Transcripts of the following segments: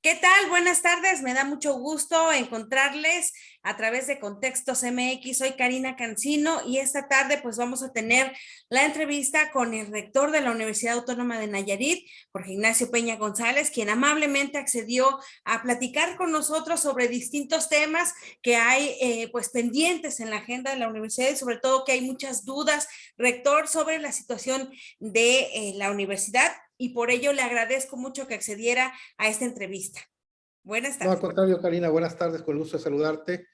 ¿Qué tal? Buenas tardes, me da mucho gusto encontrarles a través de Contextos MX. Soy Karina Cancino y esta tarde pues vamos a tener la entrevista con el rector de la Universidad Autónoma de Nayarit, Jorge Ignacio Peña González, quien amablemente accedió a platicar con nosotros sobre distintos temas que hay pues pendientes en la agenda de la universidad y sobre todo que hay muchas dudas, rector, sobre la situación de la universidad, y por ello le agradezco mucho que accediera a esta entrevista. Buenas No, al tardes. contrario, Karina, buenas tardes, con el gusto de saludarte,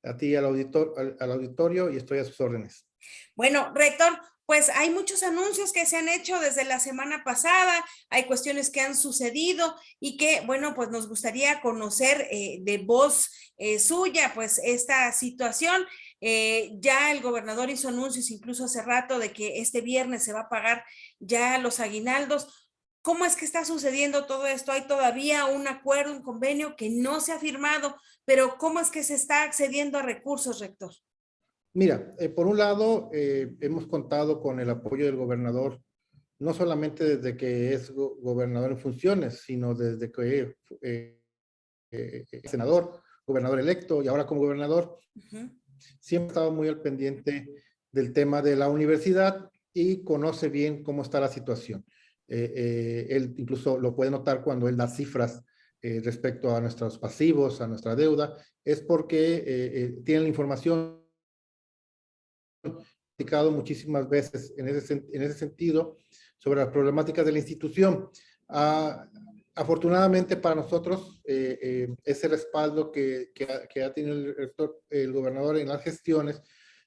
a ti y al auditorio, y estoy a sus órdenes. Bueno, rector, pues hay muchos anuncios que se han hecho desde la semana pasada, hay cuestiones que han sucedido y que, bueno, pues nos gustaría conocer de voz suya, pues esta situación. Ya el gobernador hizo anuncios incluso hace rato de que este viernes se va a pagar ya los aguinaldos. ¿Cómo es que está sucediendo todo esto? Hay todavía un acuerdo, un convenio que no se ha firmado, pero ¿cómo es que se está accediendo a recursos, rector? Mira, por un lado, hemos contado con el apoyo del gobernador, no solamente desde que es gobernador en funciones, sino desde que senador, gobernador electo y ahora como gobernador. Siempre ha estado muy al pendiente del tema de la universidad y conoce bien cómo está la situación. Él incluso lo puede notar cuando él da cifras respecto a nuestros pasivos, a nuestra deuda, es porque tiene la información muchísimas veces en ese sentido sobre las problemáticas de la institución. Afortunadamente para nosotros, ese respaldo que ha tenido el gobernador en las gestiones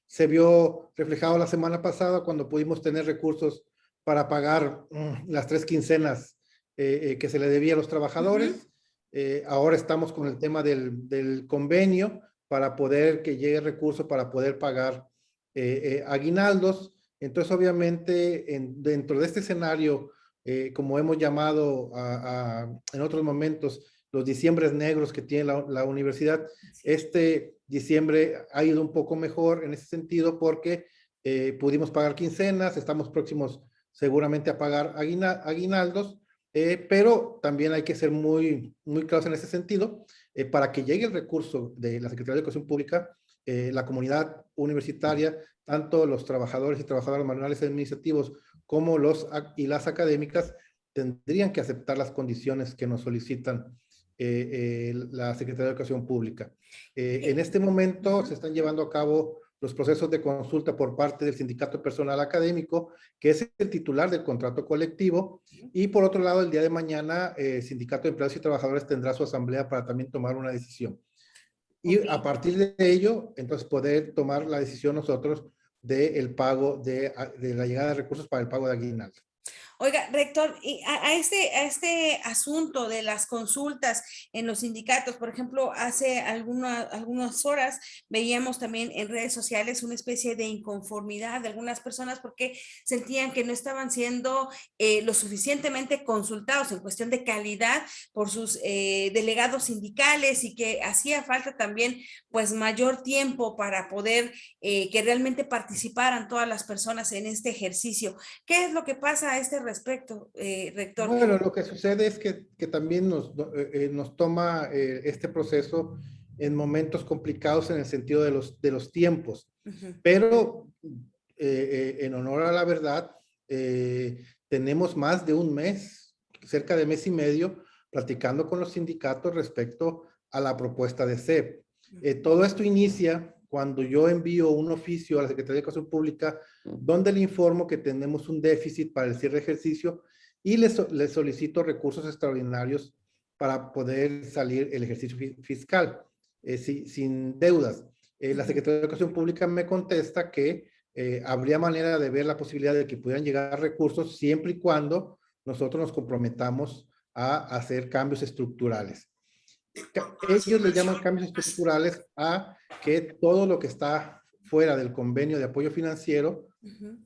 se vio reflejado la semana pasada cuando pudimos tener recursos para pagar las 3 quincenas que se le debía a los trabajadores. Ahora estamos con el tema del convenio para poder que llegue recursos para poder pagar aguinaldos. Entonces, obviamente, dentro de este escenario, como hemos llamado en otros momentos, los diciembres negros que tiene la universidad, este diciembre ha ido un poco mejor en ese sentido porque pudimos pagar quincenas, estamos próximos seguramente a pagar aguinaldos, pero también hay que ser muy claros en ese sentido, para que llegue el recurso de la Secretaría de Educación Pública. La comunidad universitaria, tanto los trabajadores y trabajadoras manuales administrativos como los y las académicas, tendrían que aceptar las condiciones que nos solicitan la Secretaría de Educación Pública. En este momento se están llevando a cabo los procesos de consulta por parte del Sindicato de Personal Académico, que es el titular del contrato colectivo, y por otro lado, el día de mañana, el Sindicato de Empleados y Trabajadores tendrá su asamblea para también tomar una decisión. Y a partir de ello, entonces poder tomar la decisión nosotros del pago de la llegada de recursos para el pago de aguinaldo. Oiga, rector, y a este asunto de las consultas en los sindicatos, por ejemplo, hace algunas horas veíamos también en redes sociales una especie de inconformidad de algunas personas porque sentían que no estaban siendo lo suficientemente consultados en cuestión de calidad por sus delegados sindicales y que hacía falta también pues mayor tiempo para poder que realmente participaran todas las personas en este ejercicio. ¿Qué es lo que pasa a este respecto, rector? Bueno, lo que sucede es que también nos toma este proceso en momentos complicados en el sentido de los tiempos, pero en honor a la verdad, tenemos más de un mes, cerca de mes y medio, platicando con los sindicatos respecto a la propuesta de CEP. Todo esto inicia cuando yo envío un oficio a la Secretaría de Educación Pública donde le informo que tenemos un déficit para el cierre de ejercicio y le solicito recursos extraordinarios para poder salir el ejercicio fiscal sin deudas. La Secretaría de Educación Pública me contesta que habría manera de ver la posibilidad de que pudieran llegar recursos siempre y cuando nosotros nos comprometamos a hacer cambios estructurales. Ellos le llaman cambios estructurales a que todo lo que está fuera del convenio de apoyo financiero,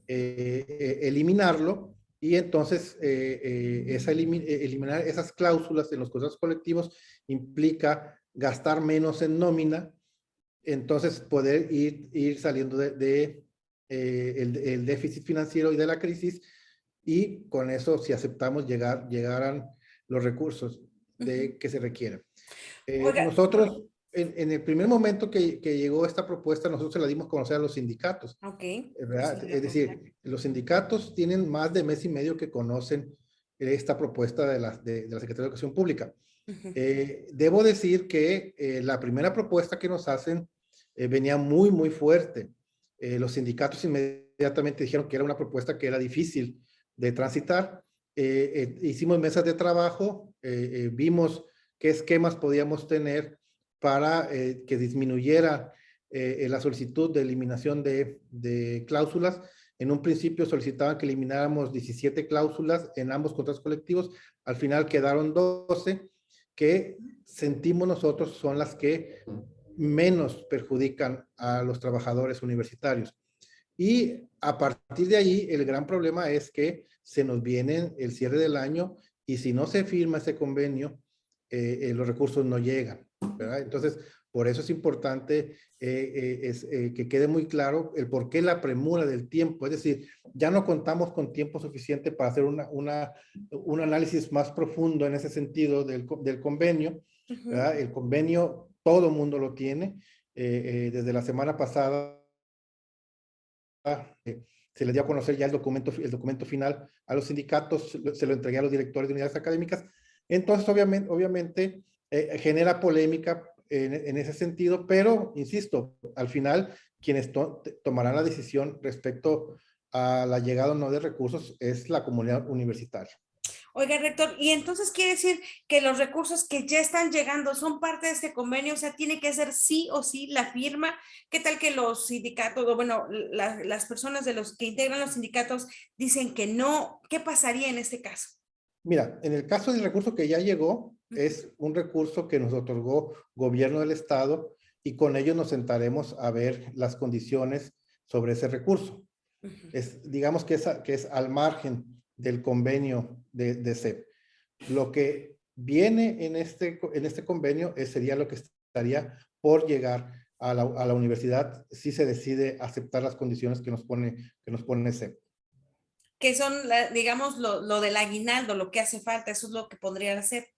eliminarlo, y entonces eliminar esas cláusulas en los contratos colectivos implica gastar menos en nómina, entonces poder ir saliendo el déficit financiero y de la crisis, y con eso, si aceptamos, llegaran los recursos. que se requiera. Oiga, Nosotros, en el primer momento que llegó esta propuesta, nosotros se la dimos a conocer a los sindicatos, ok. ¿verdad? Sí, Es decir, los sindicatos tienen más de mes y medio que conocen esta propuesta de la Secretaría de Educación Pública. ujú, Debo decir que la primera propuesta que nos hacen venía muy, muy fuerte. Los sindicatos inmediatamente dijeron que era una propuesta que era difícil de transitar. Hicimos mesas de trabajo, vimos qué esquemas podíamos tener para que disminuyera la solicitud de eliminación de cláusulas. En un principio solicitaban que elimináramos 17 cláusulas en ambos contratos colectivos, al final quedaron 12 que sentimos nosotros son las que menos perjudican a los trabajadores universitarios. Y a partir de ahí, el gran problema es que se nos viene el cierre del año y si no se firma ese convenio, los recursos no llegan, ¿verdad? Entonces, por eso es importante que quede muy claro el por qué la premura del tiempo. Es decir, ya no contamos con tiempo suficiente para hacer un análisis más profundo en ese sentido del convenio, ujú. ¿verdad? El convenio todo el mundo lo tiene. Desde la semana pasada se les dio a conocer ya el documento final a los sindicatos, se lo entregué a los directores de unidades académicas. Entonces, obviamente genera polémica en ese sentido, pero, insisto, al final, quienes tomarán la decisión respecto a la llegada o no de recursos es la comunidad universitaria. Oiga, rector, y entonces quiere decir que los recursos que ya están llegando son parte de este convenio, o sea, tiene que ser sí o sí la firma. ¿Qué tal que los sindicatos, o bueno, las personas de los que integran los sindicatos dicen que no? ¿Qué pasaría en este caso? Mira, en el caso del recurso que ya llegó, Ujú, es un recurso que nos otorgó gobierno del estado y con ello nos sentaremos a ver las condiciones sobre ese recurso. ujú. Digamos que es al margen del convenio de CEP. Lo que viene en este convenio sería lo que estaría por llegar a la universidad si se decide aceptar las condiciones que nos pone CEP. Que son, digamos, lo del aguinaldo, lo que hace falta, eso es lo que podrían hacer.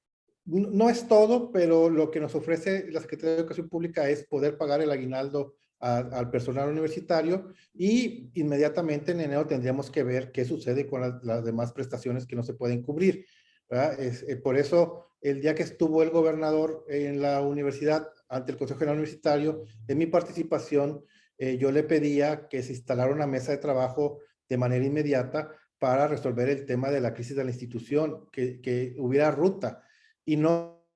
No es todo, pero lo que nos ofrece la Secretaría de Educación Pública es poder pagar el aguinaldo al personal universitario y inmediatamente en enero tendríamos que ver qué sucede con las demás prestaciones que no se pueden cubrir, ¿verdad? Por eso, el día que estuvo el gobernador en la universidad ante el Consejo General Universitario, en mi participación, yo le pedía que se instalara una mesa de trabajo de manera inmediata para resolver el tema de la crisis de la institución, que hubiera ruta y no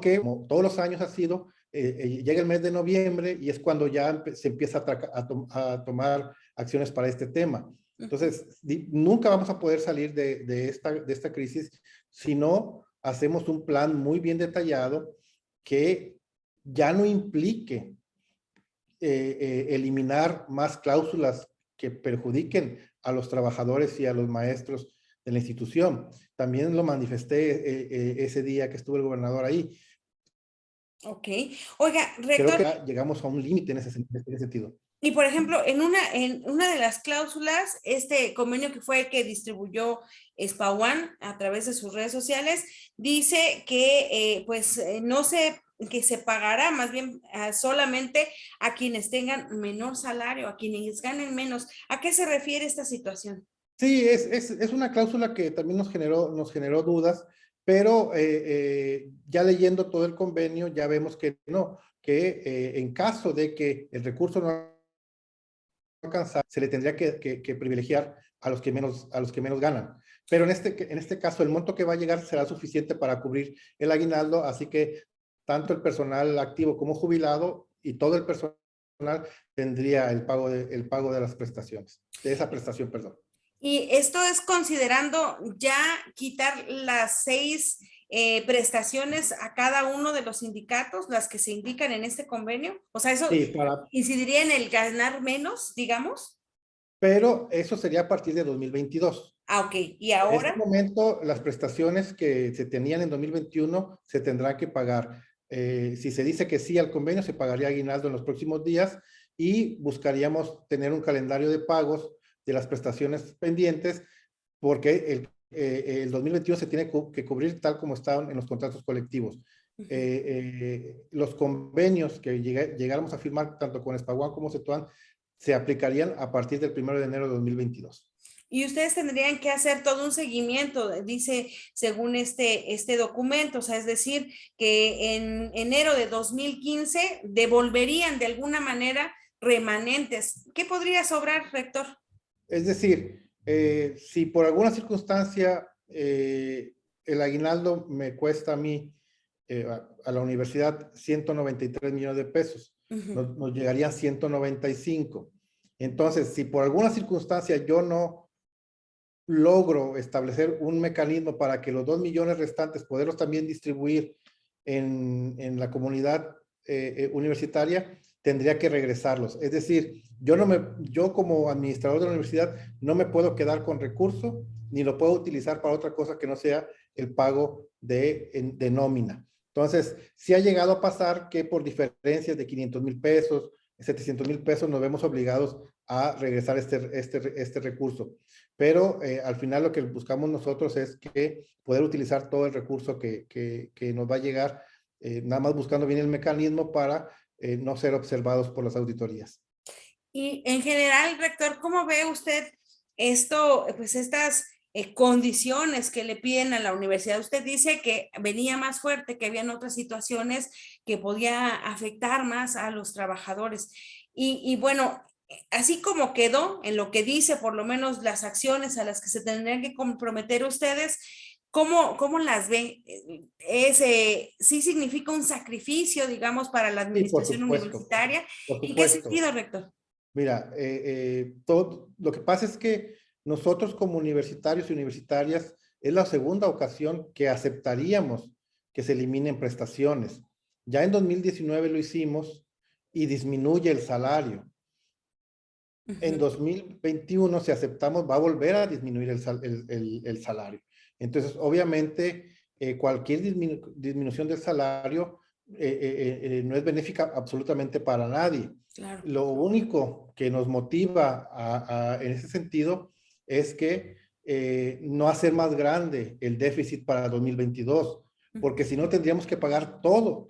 que, como todos los años ha sido, llega el mes de noviembre y es cuando ya se empieza a tomar acciones para este tema. Entonces, nunca vamos a poder salir de esta crisis si no hacemos un plan muy bien detallado que ya no implique eliminar más cláusulas que perjudiquen a los trabajadores y a los maestros de la institución. También lo manifesté ese día que estuvo el gobernador ahí. Ok. Oiga, Creo rector, que llegamos a un límite en ese sentido. y por ejemplo, en una de las cláusulas, este convenio que fue el que distribuyó Spawan a través de sus redes sociales, dice que pues no se, que se pagará más bien solamente a quienes tengan menor salario, a quienes ganen menos. ¿A qué se refiere esta situación? Sí, es una cláusula que también nos generó dudas, pero ya leyendo todo el convenio ya vemos que no, que en caso de que el recurso no alcanzar, se le tendría que privilegiar a los que menos ganan. Pero en este caso, el monto que va a llegar será suficiente para cubrir el aguinaldo, así que tanto el personal activo como jubilado y todo el personal tendría el pago de las prestaciones, de esa prestación, perdón. Y esto es considerando ya quitar las 6 prestaciones a cada uno de los sindicatos, las que se indican en este convenio. O sea, eso Sí, incidiría en el ganar menos, digamos. pero eso sería a partir de 2022. Ah, ok. Y En este ahora, momento, las prestaciones que se tenían en 2021 se tendrán que pagar. Si se dice que sí al convenio, se pagaría aguinaldo en los próximos días y buscaríamos tener un calendario de pagos de las prestaciones pendientes, porque el el 2021 se tiene que cubrir tal como estaban en los contratos colectivos. Los convenios que llegáramos a firmar tanto con Espaguán como Cetuán se aplicarían a partir del 1 de enero de 2022. Y ustedes tendrían que hacer todo un seguimiento, dice, según este documento, o sea, es decir, que en enero de 2015 devolverían de alguna manera remanentes. ¿Qué podría sobrar, rector? Es decir, si por alguna circunstancia el aguinaldo me cuesta a mí, a la universidad, 193 millones de pesos, nos llegarían 195. Entonces, si por alguna circunstancia yo no logro establecer un mecanismo para que los 2 millones restantes poderlos también distribuir en la comunidad universitaria, tendría que regresarlos. Es decir, yo como administrador de la universidad no me puedo quedar con recurso, ni lo puedo utilizar para otra cosa que no sea el pago de nómina. Entonces, sí ha llegado a pasar que por diferencias de 500,000 pesos, 700,000 pesos, nos vemos obligados a regresar este recurso. Pero al final lo que buscamos nosotros es que poder utilizar todo el recurso que nos va a llegar, nada más buscando bien el mecanismo para no ser observados por las auditorías. Y en general, rector, ¿cómo ve usted esto, pues estas condiciones que le piden a la universidad? Usted dice que venía más fuerte, que habían otras situaciones que podía afectar más a los trabajadores. Y bueno, así como quedó en lo que dice, por lo menos las acciones a las que se tendrían que comprometer ustedes, ¿cómo las ve? ¿Sí significa un sacrificio, digamos, para la Sí, por administración supuesto, universitaria? por ¿En qué supuesto. sentido, rector? Mira, todo, lo que pasa es que nosotros como universitarios y universitarias es la segunda ocasión que aceptaríamos que se eliminen prestaciones. Ya en 2019 lo hicimos y disminuye el salario. En 2021, si aceptamos, va a volver a disminuir el salario. Entonces, obviamente, cualquier disminución del salario no es benéfica absolutamente para nadie. Claro. Lo único que nos motiva en ese sentido es que no hacer más grande el déficit para 2022, porque si no tendríamos que pagar todo,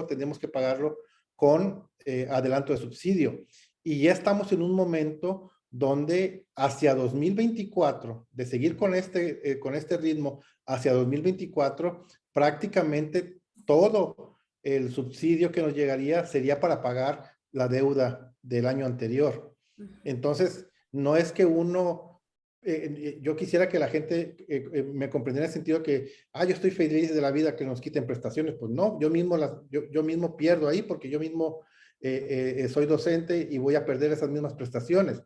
tendríamos que pagarlo con adelanto de subsidio. Y ya estamos en un momento donde hacia 2024, de seguir con este ritmo, hacia 2024, prácticamente todo el subsidio que nos llegaría sería para pagar la deuda del año anterior. Entonces, no es que yo quisiera que la gente me comprendiera en el sentido que, yo estoy feliz de la vida que nos quiten prestaciones. Pues no, yo mismo pierdo ahí porque yo mismo soy docente y voy a perder esas mismas prestaciones.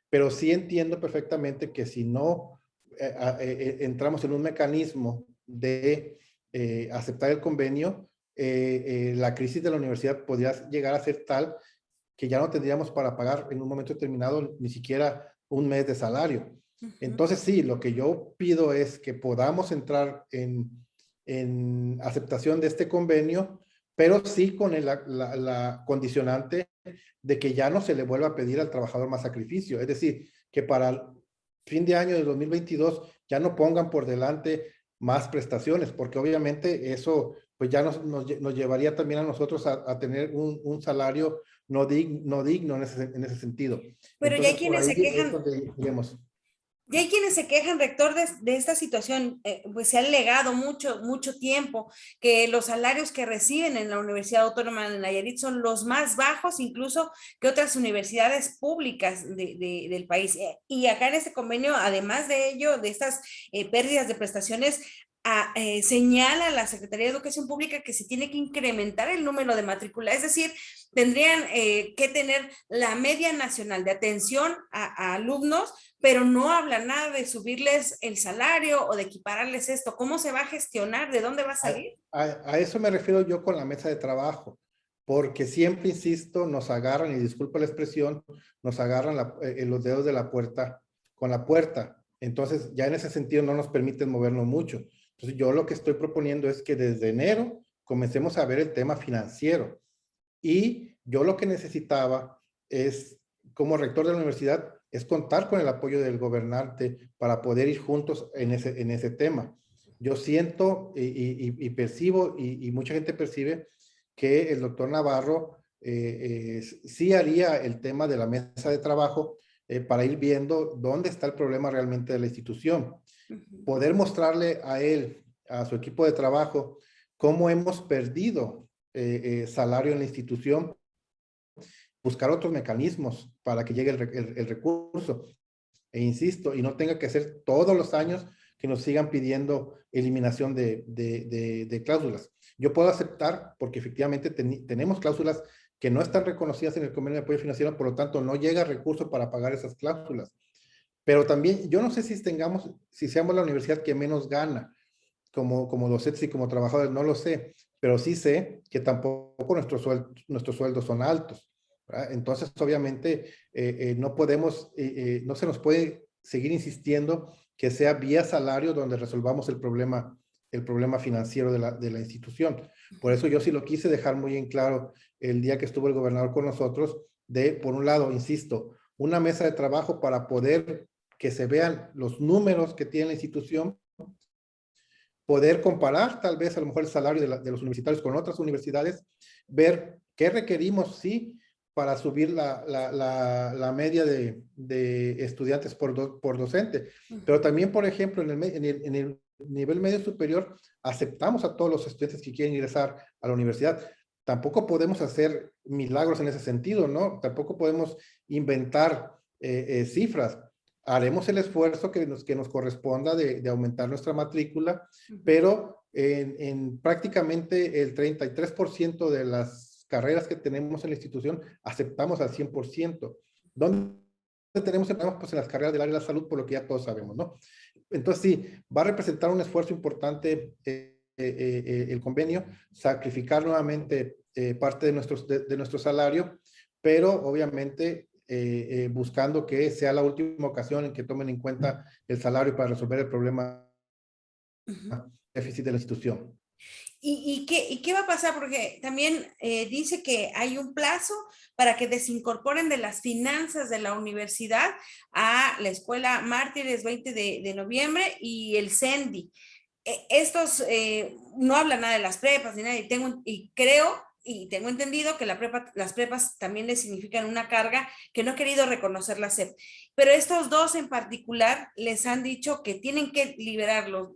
Pero sí entiendo perfectamente que si no entramos en un mecanismo de aceptar el convenio, la crisis de la universidad podría llegar a ser tal que ya no tendríamos para pagar en un momento determinado ni siquiera un mes de salario. Entonces sí, lo que yo pido es que podamos entrar en aceptación de este convenio, pero sí con la condicionante de que ya no se le vuelva a pedir al trabajador más sacrificio. Es decir, que para el fin de año de 2022 ya no pongan por delante más prestaciones, porque obviamente eso pues ya nos llevaría también a nosotros a tener un salario no digno en ese sentido. Pero ya hay Entonces, por quienes ahí se es quejan, donde iremos. ya hay quienes se quejan, rector, de esta situación. Pues se ha alegado mucho tiempo que los salarios que reciben en la Universidad Autónoma de Nayarit son los más bajos, incluso que otras universidades públicas del país. Y acá en este convenio, además de ello, de estas pérdidas de prestaciones, señala la Secretaría de Educación Pública que se tiene que incrementar el número de matrícula, es decir, tendrían que tener la media nacional de atención a alumnos, pero no habla nada de subirles el salario o de equipararles esto. ¿Cómo se va a gestionar? ¿De dónde va a salir? A eso me refiero yo con la mesa de trabajo, porque siempre, insisto, nos agarran, y disculpa la expresión, nos agarran los dedos de la puerta con la puerta. Entonces, ya en ese sentido no nos permiten movernos mucho. Entonces, yo lo que estoy proponiendo es que desde enero comencemos a ver el tema financiero. Y yo lo que necesitaba es, como rector de la universidad, es contar con el apoyo del gobernante para poder ir juntos en ese tema. Yo siento y percibo, y mucha gente percibe, que el doctor Navarro sí haría el tema de la mesa de trabajo para ir viendo dónde está el problema realmente de la institución. Poder mostrarle a él, a su equipo de trabajo, cómo hemos perdido salario en la institución, buscar otros mecanismos para que llegue el recurso. E insisto, y no tenga que ser todos los años que nos sigan pidiendo eliminación de cláusulas. Yo puedo aceptar, porque efectivamente tenemos cláusulas que no están reconocidas en el convenio de apoyo financiero, por lo tanto no llega recurso para pagar esas cláusulas. Pero también, yo no sé si seamos la universidad que menos gana como docentes y como trabajadores, no lo sé, pero sí sé que tampoco nuestros sueldos son altos, ¿verdad? Entonces, obviamente, no podemos, no se nos puede seguir insistiendo que sea vía salario donde resolvamos el problema financiero de la institución. Por eso yo sí lo quise dejar muy en claro el día que estuvo el gobernador con nosotros, por un lado, insisto, una mesa de trabajo para poder que se vean los números que tiene la institución, poder comparar tal vez a lo mejor el salario de los universitarios con otras universidades, ver qué requerimos, sí, para subir la media de estudiantes por docente. Pero también, por ejemplo, en el nivel medio superior, aceptamos a todos los estudiantes que quieren ingresar a la universidad. Tampoco podemos hacer milagros en ese sentido, ¿no? Tampoco podemos inventar cifras. Haremos el esfuerzo que nos corresponda de aumentar nuestra matrícula, pero en prácticamente el 33% de las carreras que tenemos en la institución aceptamos al 100%. ¿Dónde tenemos problemas? Pues en las carreras del área de la salud, por lo que ya todos sabemos, ¿no? Entonces sí, va a representar un esfuerzo importante el convenio, sacrificar nuevamente parte de nuestro salario, pero obviamente buscando que sea la última ocasión en que tomen en cuenta el salario para resolver el problema déficit de la institución. ¿Y qué va a pasar? Porque también dice que hay un plazo para que desincorporen de las finanzas de la universidad a la Escuela Mártires 20 de noviembre y el CENDI. Estos no hablan nada de las prepas ni nada, y creo y tengo entendido que las prepas también les significan una carga que no ha querido reconocer la SEP. Pero estos dos en particular les han dicho que tienen que liberarlos,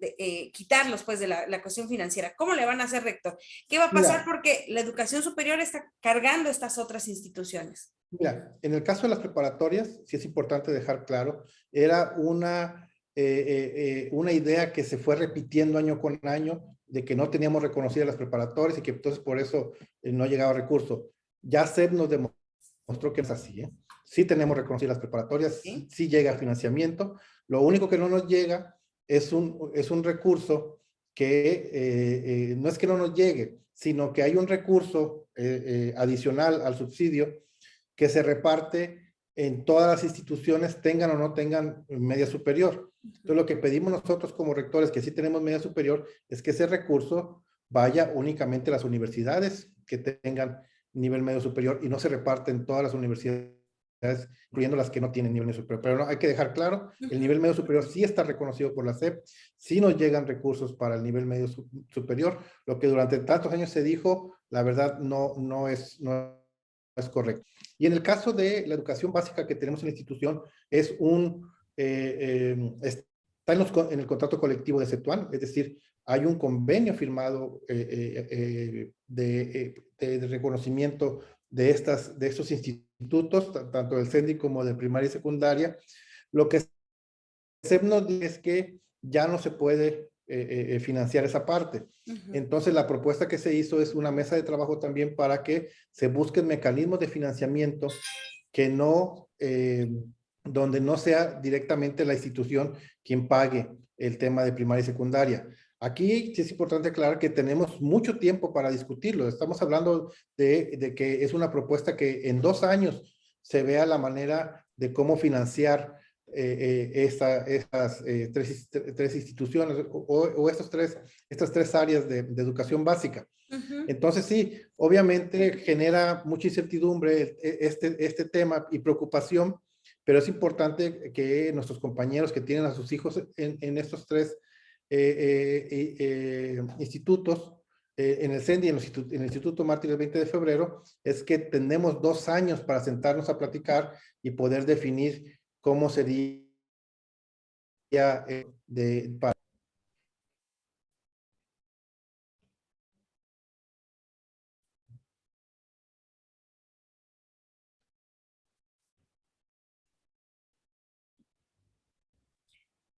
quitarlos pues de la cuestión financiera. ¿Cómo le van a hacer, rector? ¿Qué va a pasar? Mira, Porque la educación superior está cargando estas otras instituciones. Mira, en el caso de las preparatorias, sí es importante dejar claro, era una idea que se fue repitiendo año con año, de que no teníamos reconocidas las preparatorias y que entonces por eso no llegaba recurso. Ya SEP nos demostró que es así, ¿eh? Sí tenemos reconocidas las preparatorias, ¿Sí? sí llega financiamiento. Lo único que no nos llega es un recurso que no es que no nos llegue, sino que hay un recurso adicional al subsidio que se reparte en todas las instituciones, tengan o no tengan media superior. Entonces, lo que pedimos nosotros como rectores, que sí tenemos media superior, es que ese recurso vaya únicamente a las universidades que tengan nivel medio superior y no se reparte en todas las universidades, incluyendo las que no tienen nivel medio superior. Pero no, hay que dejar claro, el nivel medio superior sí está reconocido por la SEP, sí nos llegan recursos para el nivel medio superior. Lo que durante tantos años se dijo, la verdad no es correcto. Y en el caso de la educación básica que tenemos en la institución, está en el contrato colectivo de CETUAN, es decir, hay un convenio firmado de reconocimiento de estos institutos, tanto del CENDI como de primaria y secundaria. Lo que SEP nos dice es que ya no se puede financiar esa parte. Entonces, la propuesta que se hizo es una mesa de trabajo también para que se busquen mecanismos de financiamiento que no, donde no sea directamente la institución quien pague el tema de primaria y secundaria. Aquí sí es importante aclarar que tenemos mucho tiempo para discutirlo. Estamos hablando de que es una propuesta que en 2 años se vea la manera de cómo financiar estas tres instituciones o estas tres áreas de educación básica. Entonces sí, obviamente genera mucha incertidumbre este tema y preocupación, pero es importante que nuestros compañeros que tienen a sus hijos en estos tres institutos, en el CENDI y en el Instituto Mártir el 20 de febrero, es que tenemos 2 años para sentarnos a platicar y poder definir cómo sería para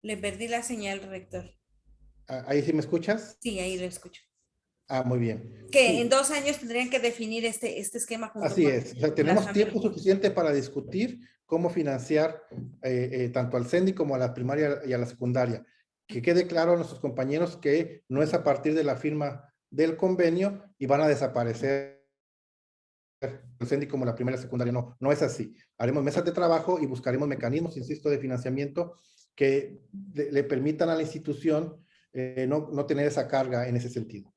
Le perdí la señal, rector. ¿Ahí sí me escuchas? Sí, ahí lo escucho. Ah, muy bien. Que en Sí, 2 años tendrían que definir este esquema junto así con es. O sea, las tenemos tiempo familias. suficiente para discutir cómo financiar tanto al CENDI como a la primaria y a la secundaria. Que quede claro a nuestros compañeros que no es a partir de la firma del convenio y van a desaparecer el CENDI como la primaria y secundaria. No, no es así. Haremos mesas de trabajo y buscaremos mecanismos, insisto, de financiamiento que le permitan a la institución no tener esa carga en ese sentido.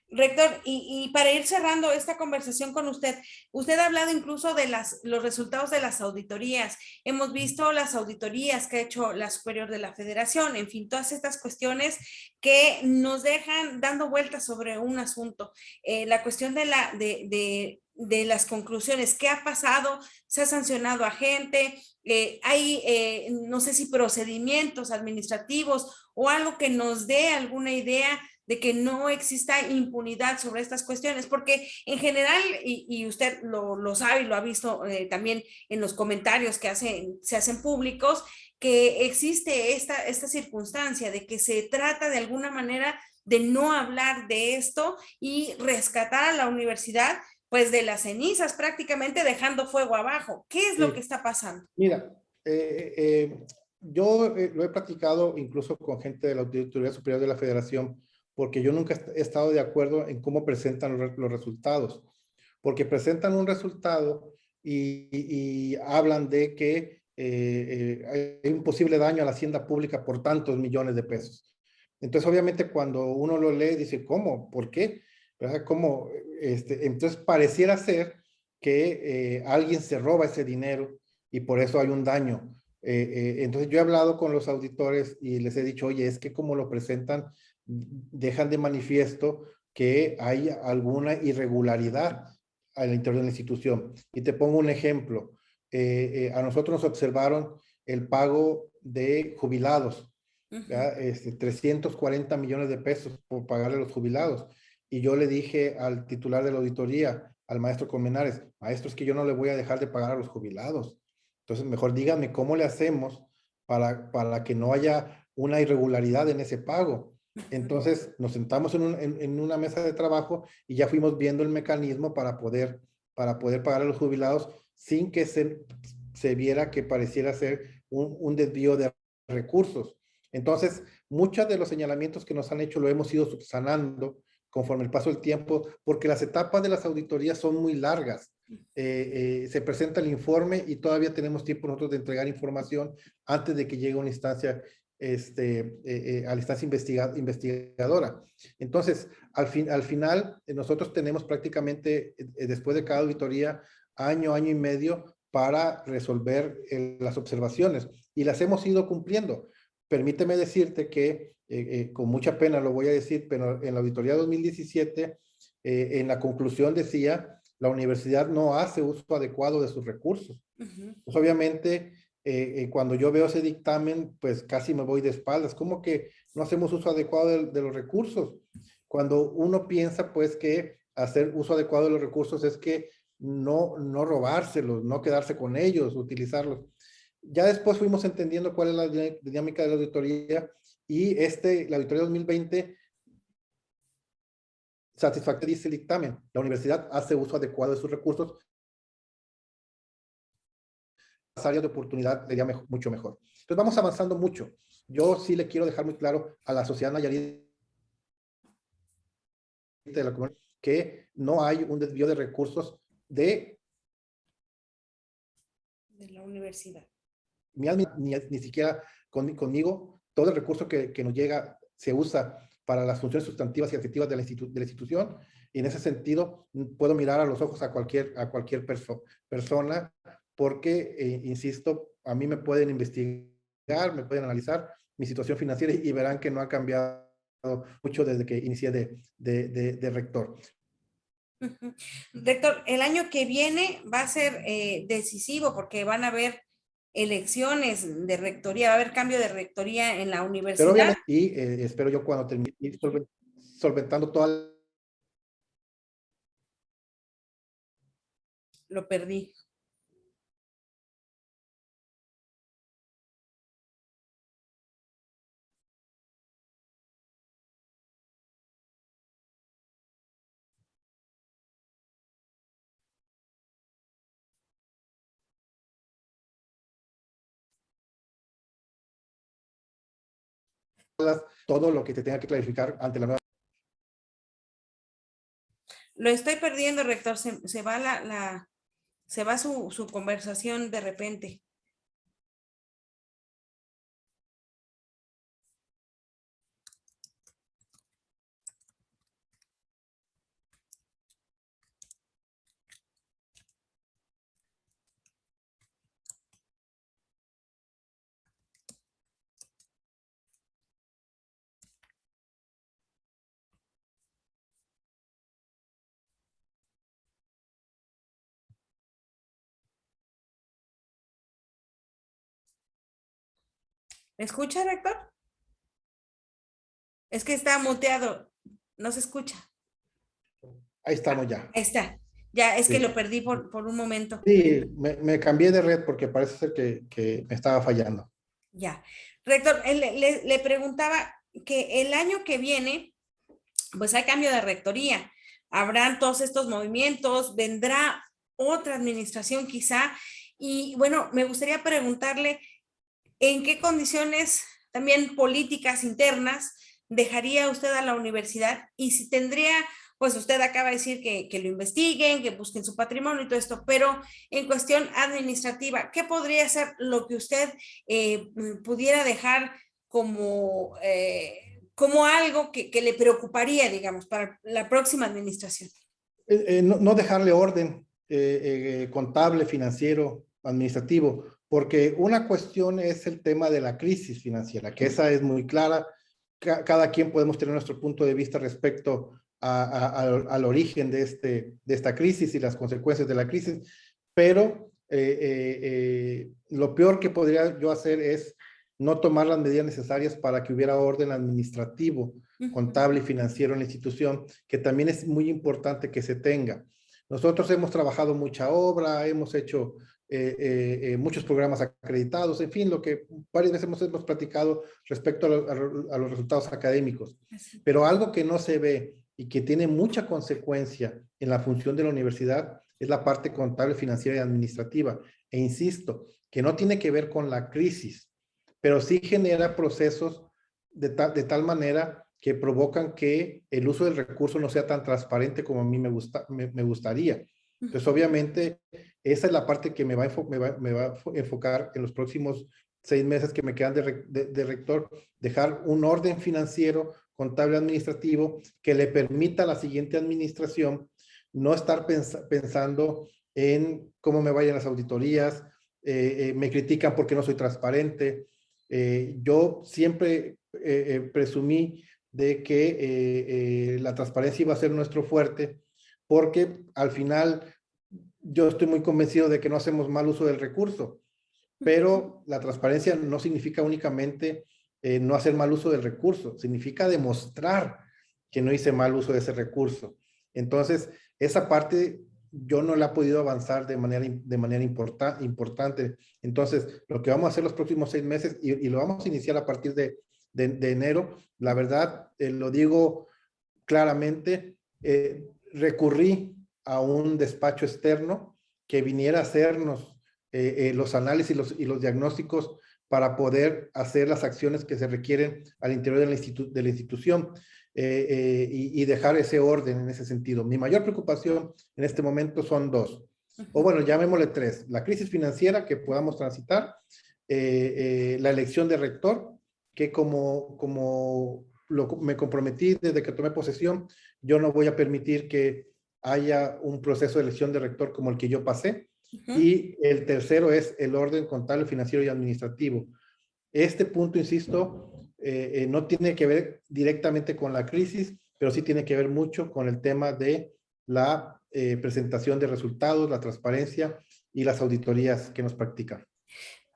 Rector, y para ir cerrando esta conversación con usted, usted ha hablado incluso de los resultados de las auditorías. Hemos visto las auditorías que ha hecho la Superior de la Federación, en fin, todas estas cuestiones que nos dejan dando vueltas sobre un asunto. La cuestión de las conclusiones, ¿qué ha pasado? ¿Se ha sancionado a gente? ¿Hay, no sé si procedimientos administrativos o algo que nos dé alguna idea de que no exista impunidad sobre estas cuestiones? Porque en general, y usted lo sabe y lo ha visto también en los comentarios que se hacen públicos, que existe esta circunstancia de que se trata de alguna manera de no hablar de esto y rescatar a la universidad pues de las cenizas, prácticamente dejando fuego abajo. ¿Qué es lo que Sí. está pasando? Mira, yo lo he platicado incluso con gente de la Auditoría Superior de la Federación, porque yo nunca he estado de acuerdo en cómo presentan los resultados, porque presentan un resultado y hablan de que hay un posible daño a la hacienda pública por tantos millones de pesos. Entonces, obviamente, cuando uno lo lee, dice, ¿cómo? ¿Por qué? ¿Verdad? ¿Cómo? Entonces, pareciera ser que alguien se roba ese dinero y por eso hay un daño. Entonces yo he hablado con los auditores y les he dicho, oye, es que como lo presentan, dejan de manifiesto que hay alguna irregularidad al interior de la institución. Y te pongo un ejemplo. A nosotros nos observaron el pago de jubilados, Uh -huh. 340 millones de pesos por pagarle a los jubilados. Y yo le dije al titular de la auditoría, al maestro Colmenares, maestro, es que yo no le voy a dejar de pagar a los jubilados. Entonces, mejor dígame cómo le hacemos para que no haya una irregularidad en ese pago. Entonces, nos sentamos en una mesa de trabajo y ya fuimos viendo el mecanismo para poder pagar a los jubilados sin que se viera que pareciera ser un desvío de recursos. Entonces, muchos de los señalamientos que nos han hecho lo hemos ido subsanando conforme el paso del tiempo, porque las etapas de las auditorías son muy largas. Se presenta el informe y todavía tenemos tiempo nosotros de entregar información antes de que llegue a una instancia, a la instancia investigadora. Entonces, al final, nosotros tenemos prácticamente, después de cada auditoría, año y medio para resolver las observaciones y las hemos ido cumpliendo. Permíteme decirte que, con mucha pena lo voy a decir, pero en la auditoría 2017, en la conclusión decía, la universidad no hace uso adecuado de sus recursos. Uh -huh. Pues obviamente, cuando yo veo ese dictamen, pues casi me voy de espaldas. ¿Cómo que no hacemos uso adecuado de los recursos? Cuando uno piensa, pues, que hacer uso adecuado de los recursos es que no robárselos, no quedarse con ellos, utilizarlos. Ya después fuimos entendiendo cuál es la dinámica de la auditoría y la auditoría 2020 satisfactoria dice el dictamen. La universidad hace uso adecuado de sus recursos. Las áreas de oportunidad sería mucho mejor. Entonces vamos avanzando mucho. Yo sí le quiero dejar muy claro a la sociedad nayarit de la comunidad que no hay un desvío de recursos de la universidad. Ni siquiera conmigo. Todo el recurso que nos llega se usa para las funciones sustantivas y efectivas de la institución, y en ese sentido puedo mirar a los ojos a cualquier persona, porque, insisto, a mí me pueden investigar, me pueden analizar mi situación financiera y verán que no ha cambiado mucho desde que inicié de rector. Rector, el año que viene va a ser decisivo porque van a haber elecciones de rectoría, va a haber cambio de rectoría en la Pero universidad. obviamente, y espero yo cuando termine ir solventando toda. Lo perdí. Todo lo que te tenga que clarificar ante la nueva. Lo estoy perdiendo, rector. Se va se va su conversación de repente. ¿Me escucha, rector? Es que está muteado. No se escucha. Ahí estamos ya. Ahí está. Ya, es que Sí, lo perdí por un momento. sí, me cambié de red porque parece ser que me estaba fallando. Ya. Rector, le preguntaba que el año que viene, pues hay cambio de rectoría. Habrán todos estos movimientos, vendrá otra administración quizá. Y bueno, me gustaría preguntarle en qué condiciones también políticas internas dejaría usted a la universidad y si tendría, pues usted acaba de decir que lo investiguen, que busquen su patrimonio y todo esto, pero en cuestión administrativa, ¿qué podría ser lo que usted pudiera dejar como, como algo que le preocuparía, digamos, para la próxima administración? No dejarle orden contable, financiero, administrativo, porque una cuestión es el tema de la crisis financiera, que esa es muy clara. Cada quien podemos tener nuestro punto de vista respecto al origen de esta crisis y las consecuencias de la crisis, pero lo peor que podría yo hacer es no tomar las medidas necesarias para que hubiera orden administrativo, contable y financiero en la institución, que también es muy importante que se tenga. Nosotros hemos trabajado mucha obra, hemos hecho muchos programas acreditados, en fin, lo que varias veces hemos platicado respecto a los resultados académicos. Pero algo que no se ve y que tiene mucha consecuencia en la función de la universidad es la parte contable, financiera y administrativa. E insisto, que no tiene que ver con la crisis, pero sí genera procesos de tal manera que provocan que el uso del recurso no sea tan transparente como a mí me gustaría. Entonces, obviamente, esa es la parte que me va a enfocar en los próximos 6 meses que me quedan de rector, dejar un orden financiero, contable, administrativo, que le permita a la siguiente administración no estar pensando en cómo me vayan las auditorías, me critican porque no soy transparente. Yo siempre presumí de que la transparencia iba a ser nuestro fuerte, porque al final yo estoy muy convencido de que no hacemos mal uso del recurso, pero la transparencia no significa únicamente no hacer mal uso del recurso, significa demostrar que no hice mal uso de ese recurso. Entonces, esa parte yo no la he podido avanzar de manera importante. Entonces, lo que vamos a hacer los próximos 6 meses, y lo vamos a iniciar a partir de enero, la verdad, lo digo claramente, recurrí a un despacho externo que viniera a hacernos los análisis y los diagnósticos para poder hacer las acciones que se requieren al interior de la institución y dejar ese orden en ese sentido. Mi mayor preocupación en este momento son dos, o bueno, llamémosle tres: la crisis financiera que podamos transitar, la elección de rector, que como me comprometí desde que tomé posesión, yo no voy a permitir que haya un proceso de elección de rector como el que yo pasé. Ujú. Y el tercero es el orden contable, financiero y administrativo. Este punto, insisto, no tiene que ver directamente con la crisis, pero sí tiene que ver mucho con el tema de la presentación de resultados, la transparencia y las auditorías que nos practican.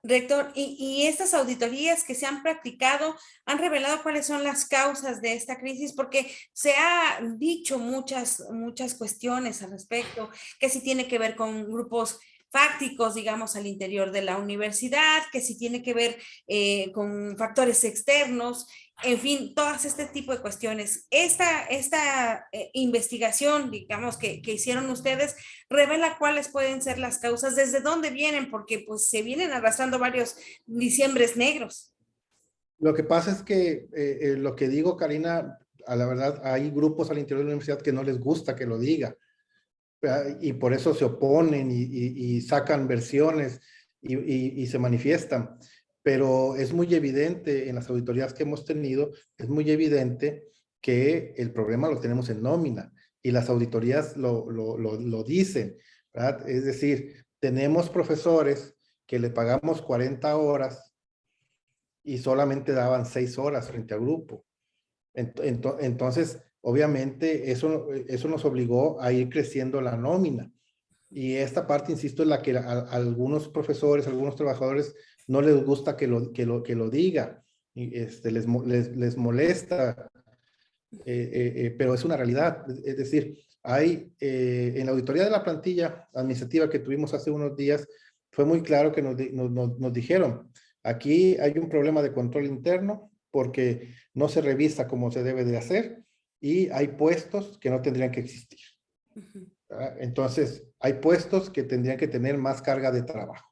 Rector, y estas auditorías que se han practicado han revelado cuáles son las causas de esta crisis, porque se ha dicho muchas cuestiones al respecto, que si tiene que ver con grupos fácticos, digamos, al interior de la universidad, que si tiene que ver con factores externos, en fin, todas este tipo de cuestiones. Esta investigación, digamos, que hicieron ustedes, revela cuáles pueden ser las causas, desde dónde vienen, porque pues se vienen arrastrando varios diciembres negros. Lo que pasa es que lo que digo, Karina, a la verdad, hay grupos al interior de la universidad que no les gusta que lo diga, ¿verdad? Y por eso se oponen y sacan versiones y se manifiestan. Pero es muy evidente en las auditorías que hemos tenido, es muy evidente que el problema lo tenemos en nómina y las auditorías lo dicen, ¿verdad? Es decir, tenemos profesores que le pagamos 40 horas y solamente daban 6 horas frente al grupo. Entonces, obviamente, eso nos obligó a ir creciendo la nómina. Y esta parte, insisto, es la que a algunos profesores, a algunos trabajadores no les gusta que lo diga. Y les molesta, pero es una realidad. Es decir, en la auditoría de la plantilla administrativa que tuvimos hace unos días, fue muy claro que nos dijeron, aquí hay un problema de control interno porque no se revisa como se debe de hacer y hay puestos que no tendrían que existir. ¿Verdad? Entonces, hay puestos que tendrían que tener más carga de trabajo.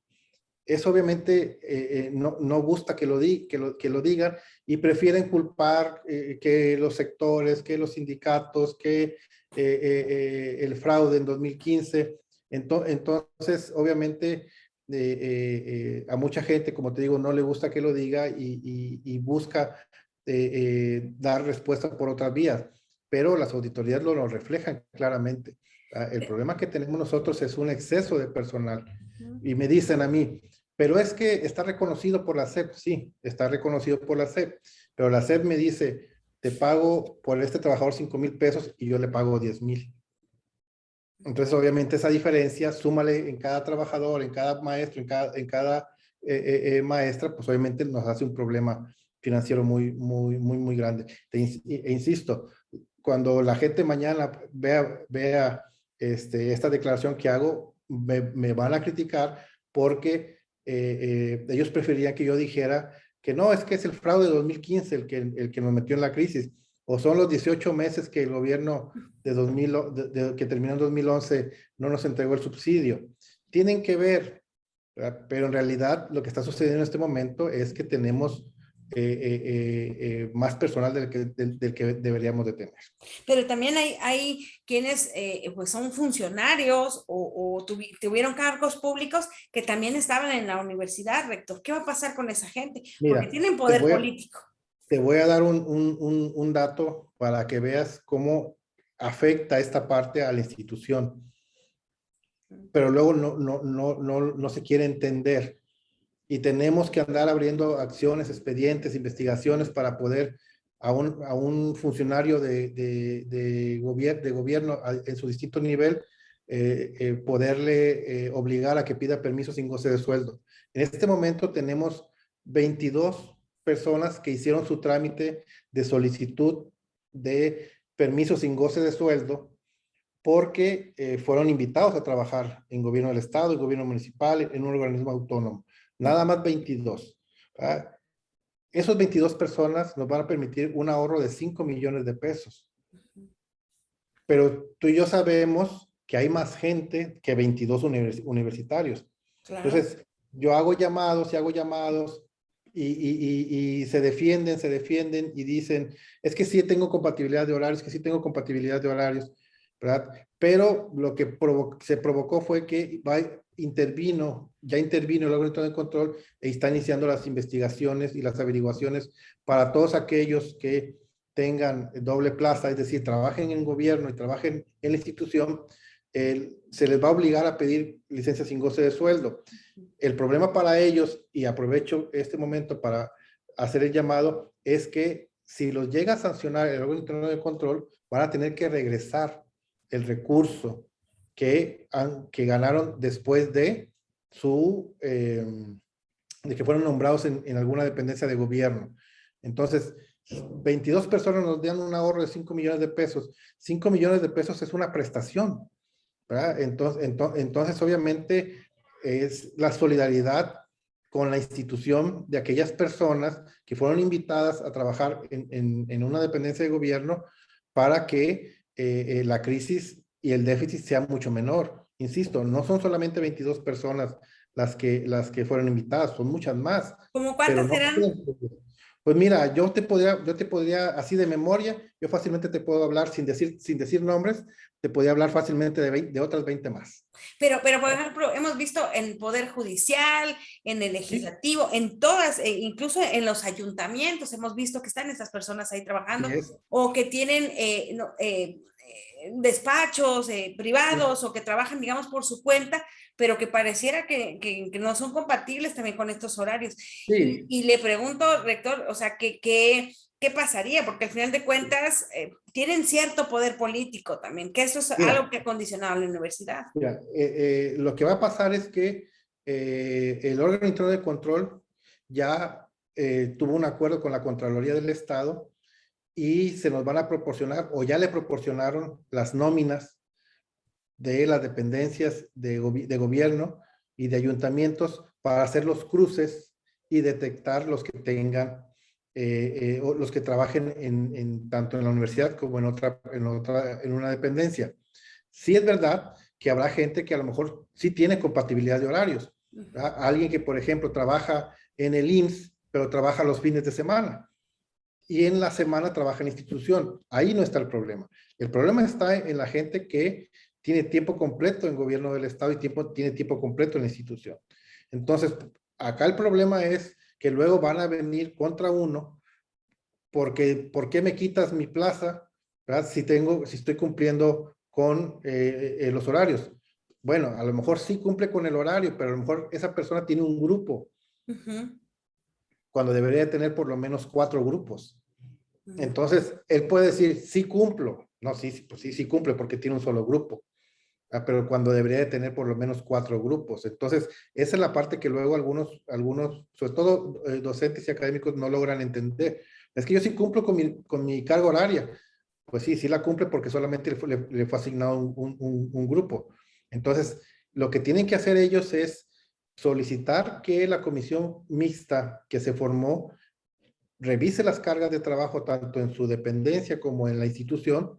Eso obviamente no gusta que lo digan y prefieren culpar que los sectores, que los sindicatos, que el fraude en 2015. Entonces, obviamente, a mucha gente, como te digo, no le gusta que lo diga y busca dar respuesta por otras vías, pero las auditorías lo reflejan claramente. El problema que tenemos nosotros es un exceso de personal. Y me dicen a mí, pero es que está reconocido por la SEP. Sí, está reconocido por la SEP, pero la SEP me dice, te pago por este trabajador 5,000 pesos y yo le pago 10,000. Entonces, obviamente, esa diferencia, súmale en cada trabajador, en cada maestro, en cada maestra, pues obviamente nos hace un problema financiero muy grande. Insisto, cuando la gente mañana vea esta declaración que hago, me van a criticar porque ellos preferían que yo dijera que no, es que es el fraude de 2015 el que nos metió en la crisis, o son los 18 meses que el gobierno que terminó en 2011 no nos entregó el subsidio. Tienen que ver, ¿verdad? Pero en realidad lo que está sucediendo en este momento es que tenemos más personal del que deberíamos de tener. Pero también hay quienes pues son funcionarios o tuvieron cargos públicos que también estaban en la universidad, rector. ¿Qué va a pasar con esa gente? Porque Mira, tienen te poder voy a, político. te voy a dar un dato para que veas cómo afecta esta parte a la institución, pero luego no se quiere entender. Y tenemos que andar abriendo acciones, expedientes, investigaciones para poder a un funcionario de gobierno en su distinto nivel poderle obligar a que pida permiso sin goce de sueldo. En este momento tenemos 22 personas que hicieron su trámite de solicitud de permiso sin goce de sueldo porque fueron invitados a trabajar en gobierno del estado, en gobierno municipal, en un organismo autónomo. Nada más 22. ¿Verdad? Esos 22 personas nos van a permitir un ahorro de 5 millones de pesos. Pero tú y yo sabemos que hay más gente que 22 universitarios. Claro. Entonces, yo hago llamados y se defienden y dicen, es que sí tengo compatibilidad de horarios, que sí tengo compatibilidad de horarios, ¿verdad? Pero lo que se provocó fue que ya intervino el órgano de control e está iniciando las investigaciones y las averiguaciones para todos aquellos que tengan doble plaza, es decir, trabajen en gobierno y trabajen en la institución, se les va a obligar a pedir licencia sin goce de sueldo. El problema para ellos, y aprovecho este momento para hacer el llamado, es que si los llega a sancionar el órgano interno de control, van a tener que regresar el recurso que ganaron después de de que fueron nombrados en alguna dependencia de gobierno. Entonces, 22 personas nos dan un ahorro de 5 millones de pesos. 5 millones de pesos es una prestación, ¿verdad? Entonces, obviamente, es la solidaridad con la institución de aquellas personas que fueron invitadas a trabajar en una dependencia de gobierno para que la crisis y el déficit sea mucho menor. Insisto, no son solamente 22 personas las que fueron invitadas, son muchas más, ¿Cómo pero cuántas no. serán? Pues mira, yo te podría, así de memoria, yo fácilmente te puedo hablar sin decir nombres, te podría hablar fácilmente de otras 20 más. Pero, por ejemplo, hemos visto en Poder Judicial, en el Sí, Legislativo, en todas, incluso en los ayuntamientos, hemos visto que están estas personas ahí sí trabajando es. o que tienen despachos Sí, privados o que trabajan, digamos, por su cuenta, pero que pareciera que no son compatibles también con estos horarios. sí, Y le pregunto, rector, o sea, ¿qué pasaría? Porque al final de cuentas tienen cierto poder político también, que eso es mira, algo que ha condicionado a la universidad. mira, lo que va a pasar es que el órgano interno de control ya tuvo un acuerdo con la Contraloría del Estado y se nos van a proporcionar, o ya le proporcionaron las nóminas de las dependencias de gobierno y de ayuntamientos para hacer los cruces y detectar los que tengan, o los que trabajen tanto en la universidad como en una dependencia. Sí es verdad que habrá gente que a lo mejor sí tiene compatibilidad de horarios, ¿verdad? Alguien que, por ejemplo, trabaja en el IMSS, pero trabaja los fines de semana y en la semana trabaja en la institución. Ahí no está el problema. El problema está en la gente que tiene tiempo completo en gobierno del Estado y tiene tiempo completo en la institución. Entonces, acá el problema es que luego van a venir contra uno porque ¿por qué me quitas mi plaza? ¿Verdad? Si estoy cumpliendo con los horarios. Bueno, a lo mejor sí cumple con el horario, pero a lo mejor esa persona tiene un grupo cuando debería tener por lo menos 4 grupos. Entonces, él puede decir, sí cumplo. No, sí, pues sí cumple porque tiene un solo grupo. Pero cuando debería de tener por lo menos 4 grupos. Entonces, esa es la parte que luego algunos sobre todo docentes y académicos, no logran entender. Es que yo sí cumplo con mi carga horaria. Pues sí la cumple porque solamente le fue asignado un grupo. Entonces, lo que tienen que hacer ellos es solicitar que la comisión mixta que se formó revise las cargas de trabajo tanto en su dependencia como en la institución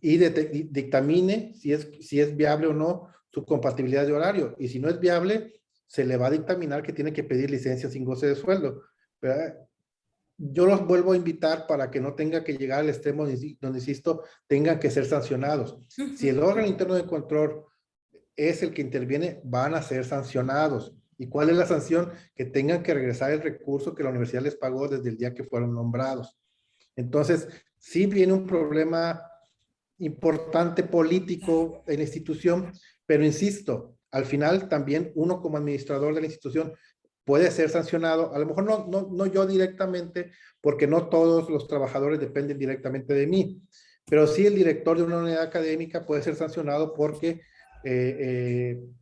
y dictamine si es viable o no su compatibilidad de horario. Y si no es viable, se le va a dictaminar que tiene que pedir licencia sin goce de sueldo. ¿Verdad? Yo los vuelvo a invitar para que no tenga que llegar al extremo donde, insisto, tengan que ser sancionados. Si el órgano interno de control es el que interviene, van a ser sancionados. ¿Y cuál es la sanción? Que tengan que regresar el recurso que la universidad les pagó desde el día que fueron nombrados. Entonces, sí viene un problema importante político en la institución, pero insisto, al final también uno como administrador de la institución puede ser sancionado, a lo mejor no yo directamente, porque no todos los trabajadores dependen directamente de mí, pero sí el director de una unidad académica puede ser sancionado porque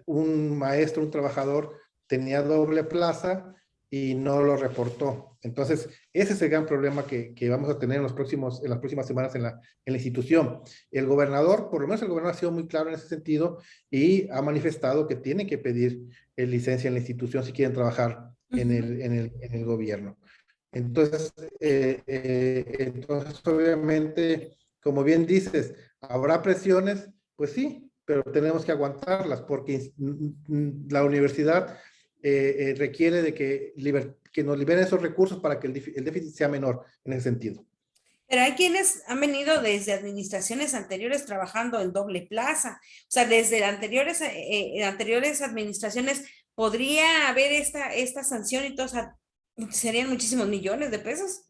un maestro, un trabajador tenía doble plaza y no lo reportó. Entonces, ese es el gran problema que vamos a tener en las próximas semanas en la institución. El gobernador, por lo menos el gobernador ha sido muy claro en ese sentido y ha manifestado que tiene que pedir licencia en la institución si quieren trabajar en el gobierno. Entonces, obviamente, como bien dices, ¿habrá presiones? Pues sí, pero tenemos que aguantarlas porque la universidad requiere de que nos liberen esos recursos para que el déficit sea menor en ese sentido. Pero hay quienes han venido desde administraciones anteriores trabajando en doble plaza. O sea, desde anteriores administraciones podría haber esta sanción y todo, o sea, serían muchísimos millones de pesos.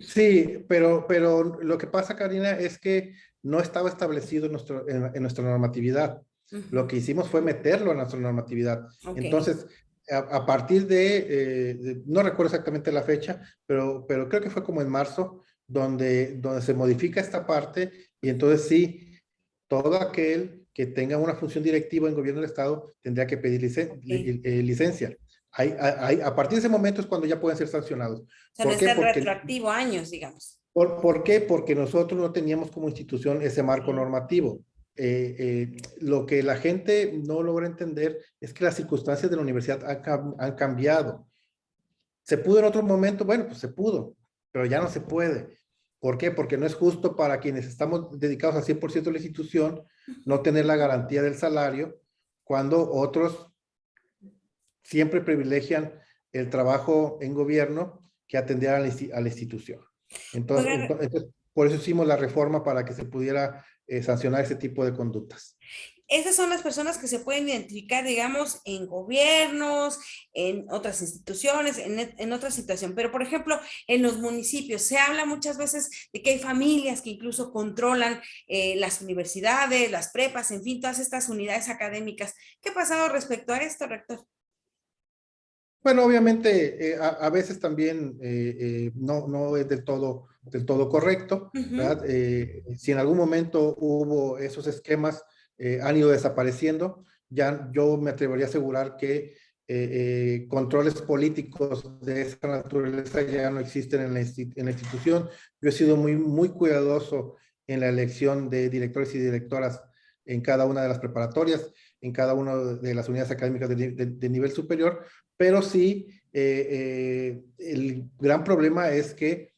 Sí, pero lo que pasa, Karina, es que no estaba establecido en nuestra normatividad. Lo que hicimos fue meterlo en nuestra normatividad. Ok. Entonces, a partir no recuerdo exactamente la fecha, pero creo que fue como en marzo, donde se modifica esta parte y entonces sí, todo aquel que tenga una función directiva en gobierno del Estado tendría que pedir Ok. licencia. A partir de ese momento es cuando ya pueden ser sancionados. O sea, no ¿Por es qué? tan retroactivo años, digamos. ¿Por qué? Porque nosotros no teníamos como institución ese marco Ok. normativo. Lo que la gente no logra entender es que las circunstancias de la universidad han cambiado. ¿Se pudo en otro momento? Bueno, pues se pudo, pero ya no se puede. ¿Por qué? Porque no es justo para quienes estamos dedicados al 100% a la institución no tener la garantía del salario cuando otros siempre privilegian el trabajo en gobierno que atender a la institución. Oiga, Entonces, por eso hicimos la reforma para que se pudiera sancionar ese tipo de conductas. esas son las personas que se pueden identificar, digamos, en gobiernos, en otras instituciones, en otra situación. Pero, por ejemplo, en los municipios se habla muchas veces de que hay familias que incluso controlan las universidades, las prepas, en fin, todas estas unidades académicas. ¿Qué ha pasado respecto a esto, rector? Bueno, obviamente, a veces también no es del todo correcto, Ujú. ¿verdad? Si en algún momento hubo esos esquemas, han ido desapareciendo. Ya yo me atrevería a asegurar que controles políticos de esa naturaleza ya no existen en la institución. Yo he sido muy cuidadoso en la elección de directores y directoras en cada una de las preparatorias, en cada una de las unidades académicas de nivel superior, pero sí, el gran problema es que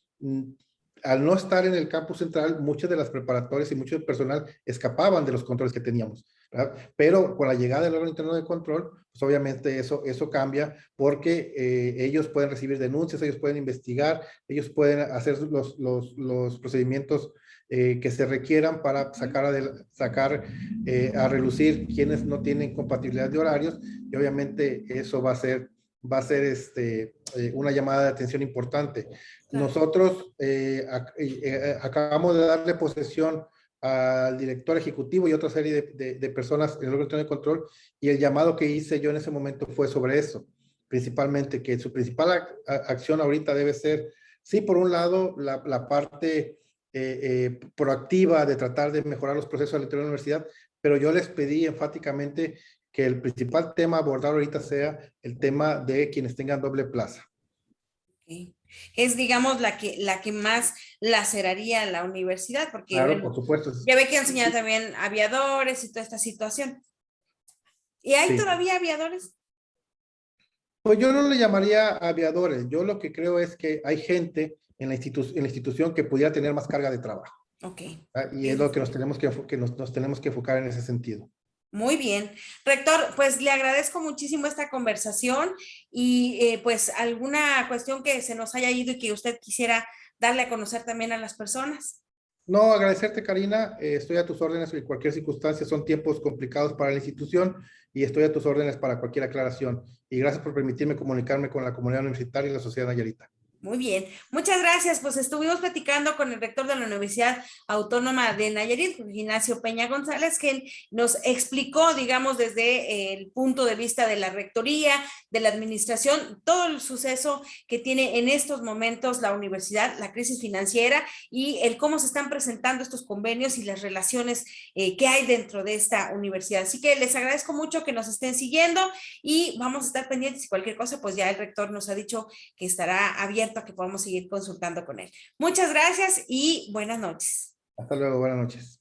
al no estar en el campus central, muchas de las preparatorias y mucho del personal escapaban de los controles que teníamos, ¿verdad? Pero con la llegada del órgano interno de control, pues obviamente eso cambia porque ellos pueden recibir denuncias, ellos pueden investigar, ellos pueden hacer los procedimientos que se requieran para sacar a relucir quienes no tienen compatibilidad de horarios y obviamente eso va a ser una llamada de atención importante. Claro. Nosotros acabamos de darle posesión al director ejecutivo y otra serie de personas en el órgano de control y el llamado que hice yo en ese momento fue sobre eso, principalmente que su principal acción ahorita debe ser, sí, por un lado, la parte proactiva de tratar de mejorar los procesos al interior de la universidad, pero yo les pedí enfáticamente que el principal tema a abordar ahorita sea el tema de quienes tengan doble plaza. Okay. Es, digamos, la que más laceraría la universidad, porque, Claro, bueno, por supuesto. ya ve que enseñan también aviadores y toda esta situación. ¿Y hay Sí. todavía aviadores? Pues yo no le llamaría aviadores. Yo lo que creo es que hay gente en la institución que pudiera tener más carga de trabajo. Ok. Y es lo Es- que nos tenemos que enfocar en ese sentido. Muy bien. Rector, pues le agradezco muchísimo esta conversación y pues alguna cuestión que se nos haya ido y que usted quisiera darle a conocer también a las personas. No, agradecerte, Karina. Estoy a tus órdenes en cualquier circunstancia. Son tiempos complicados para la institución y estoy a tus órdenes para cualquier aclaración. Y gracias por permitirme comunicarme con la comunidad universitaria y la sociedad nayarita. Muy bien, muchas gracias. Pues estuvimos platicando con el rector de la Universidad Autónoma de Nayarit, Ignacio Peña González, que él nos explicó, digamos, desde el punto de vista de la rectoría, de la administración, todo el suceso que tiene en estos momentos la universidad, la crisis financiera y el cómo se están presentando estos convenios y las relaciones que hay dentro de esta universidad. Así que les agradezco mucho que nos estén siguiendo y vamos a estar pendientes y cualquier cosa, pues ya el rector nos ha dicho que estará abierto a que podamos seguir consultando con él. Muchas gracias y buenas noches. Hasta luego, buenas noches.